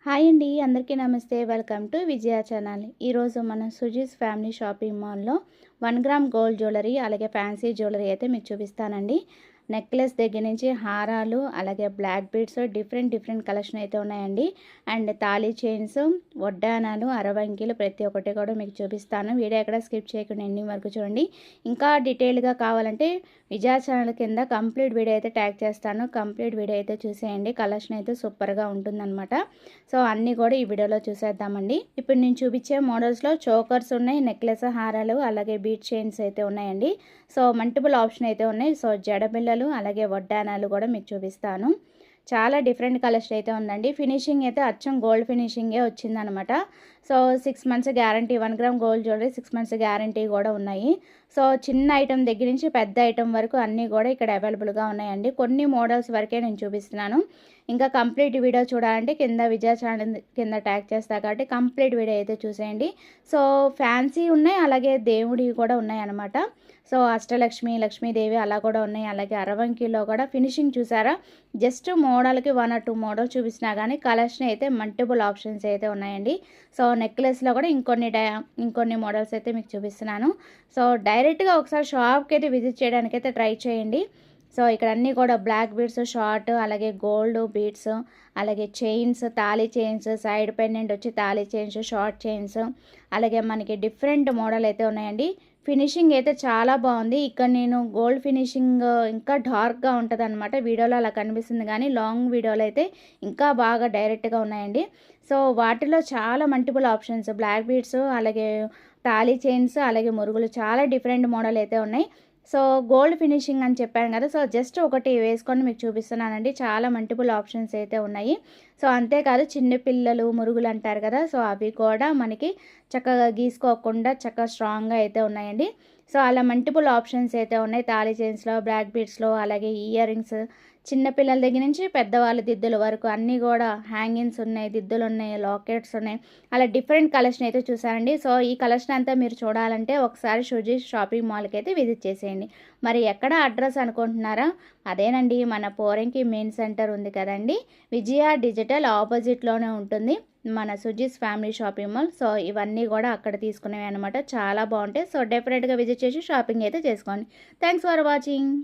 Hi అండి, అందరికీ నమస్తే. Welcome to Vijaya channel. ఈరోజు మనం సుజీస్ ఫ్యామిలీ షాపింగ్ మాల్లో 1 గ్రామ్ గోల్డ్ జ్యువెలరీ అలాగే ఫ్యాన్సీ జ్యువెలరీ అయితే మీకు చూపిస్తానండి. నెక్లెస్ దగ్గర నుంచి హారాలు అలాగే బ్లాక్ బీడ్స్ డిఫరెంట్ కలెక్షన్ అయితే ఉన్నాయండి. అండ్ తాళీ చైన్స్, వడ్డానాలు, అరవంకీలు ప్రతి ఒక్కటి కూడా మీకు చూపిస్తాను. వీడియో ఎక్కడ స్కిప్ చేయకుండా ఎండింగ్ వరకు చూడండి. ఇంకా డీటెయిల్గా కావాలంటే విజయ ఛానల్ కింద కంప్లీట్ వీడియో అయితే ట్యాగ్ చేస్తాను. కంప్లీట్ వీడియో అయితే చూసేయండి. కలెక్షన్ అయితే సూపర్గా ఉంటుందన్నమాట. సో అన్నీ కూడా ఈ వీడియోలో చూసేద్దామండి. ఇప్పుడు నేను చూపించే మోడల్స్లో చోకర్స్ ఉన్నాయి, నెక్లెస్ హారాలు అలాగే బీట్ చైన్స్ అయితే ఉన్నాయండి. సో మల్టిపుల్ ఆప్షన్ అయితే ఉన్నాయి. సో జడబిళ్ళలు అలాగే వడ్డానాలు కూడా మీకు చూపిస్తాను. చాలా డిఫరెంట్ కలెక్షన్ అయితే ఉందండి. ఫినిషింగ్ అయితే అచ్చం గోల్డ్ ఫినిషింగే వచ్చిందనమాట. So 6 months guarantee, 1 gram gold jewellery 6 months guarantee కూడా ఉన్నాయి. సో చిన్న ఐటెం దగ్గర నుంచి పెద్ద ఐటెం వరకు అన్నీ కూడా ఇక్కడ అవైలబుల్గా ఉన్నాయండి. కొన్ని మోడల్స్ వరకే నేను చూపిస్తున్నాను. ఇంకా కంప్లీట్ వీడియో చూడాలంటే కింద విజయ ఛానల్ కింద ట్యాగ్ చేస్తా కాబట్టి కంప్లీట్ వీడియో అయితే చూసేయండి. సో ఫ్యాన్సీ ఉన్నాయి అలాగే దేవుడివి కూడా ఉన్నాయి అన్నమాట. సో అష్టలక్ష్మి, లక్ష్మీదేవి అలా కూడా ఉన్నాయి. అలాగే అరవంకిలో కూడా ఫినిషింగ్ చూసారా, జస్ట్ మోడల్కి 1 or 2 మోడల్ చూపించినా కానీ కలెక్షన్ అయితే మల్టిపుల్ ఆప్షన్స్ అయితే ఉన్నాయండి. సో నెక్లెస్లో కూడా ఇంకొన్ని మోడల్స్ అయితే మీకు చూపిస్తున్నాను. సో డైరెక్ట్గా ఒకసారి షాప్కి అయితే విజిట్ చేయడానికి అయితే ట్రై చేయండి. సో ఇక్కడ అన్నీ కూడా బ్లాక్ బీడ్స్, షార్ట్ అలాగే గోల్డ్ బీడ్స్ అలాగే chains, thali chains, side pendant వచ్చి తాళీ చైన్స్, షార్ట్ చైన్స్ అలాగే మనకి డిఫరెంట్ మోడల్ అయితే ఉన్నాయండి. ఫినిషింగ్ అయితే చాలా బాగుంది. ఇక్కడ నేను గోల్డ్ ఫినిషింగ్ ఇంకా డార్క్గా ఉంటుంది అనమాట. వీడియోలో అలా కనిపిస్తుంది కానీ లాంగ్ వీడియోలో అయితే ఇంకా బాగా డైరెక్ట్గా ఉన్నాయండి. సో వాటిలో చాలా మల్టిపుల్ ఆప్షన్స్, బ్లాక్ బీడ్స్ అలాగే తాళీ చైన్స్ అలాగే మురుగులు చాలా డిఫరెంట్ మోడల్ అయితే ఉన్నాయి. సో గోల్డ్ ఫినిషింగ్ అని చెప్పాను కదా, సో జస్ట్ ఒకటి వేసుకొని మీకు చూపిస్తున్నానండి. చాలా మల్టిపుల్ ఆప్షన్స్ అయితే ఉన్నాయి. సో అంతేకాదు చిన్న పిల్లలు మురుగులు అంటారు కదా, సో అవి కూడా మనకి చక్కగా గీసుకోకుండా చక్కగా స్ట్రాంగ్గా అయితే ఉన్నాయండి. సో అలా మల్టిపుల్ ఆప్షన్స్ అయితే ఉన్నాయి. తాళీ చైన్స్లో, బ్లాక్ బీడ్స్లో అలాగే ఇయర్ రింగ్స్, చిన్నపిల్లల దగ్గర నుంచి పెద్దవాళ్ళ దిద్దుల వరకు అన్నీ కూడా హ్యాంగింగ్స్ ఉన్నాయి, దిద్దులు ఉన్నాయి, లాకెట్స్ ఉన్నాయి. అలా డిఫరెంట్ కలెక్షన్ అయితే చూసానండి. సో ఈ కలెక్షన్ అంతా మీరు చూడాలంటే ఒకసారి సుజీస్ షాపింగ్ మాల్కి అయితే విజిట్ చేసేయండి. మరి ఎక్కడ అడ్రస్ అనుకుంటున్నారా? అదేనండి, మన పోరంకి మెయిన్ సెంటర్ ఉంది కదండి, విజయ డిజిటల్ ఆపోజిట్లోనే ఉంటుంది మన Suji's family shopping mall. So ఇవన్నీ కూడా అక్కడ తీసుకునేవి అనమాట. చాలా బాగుంటాయి. సో డెఫినెట్గా విజిట్ చేసి షాపింగ్ అయితే చేసుకోండి. Thanks for watching.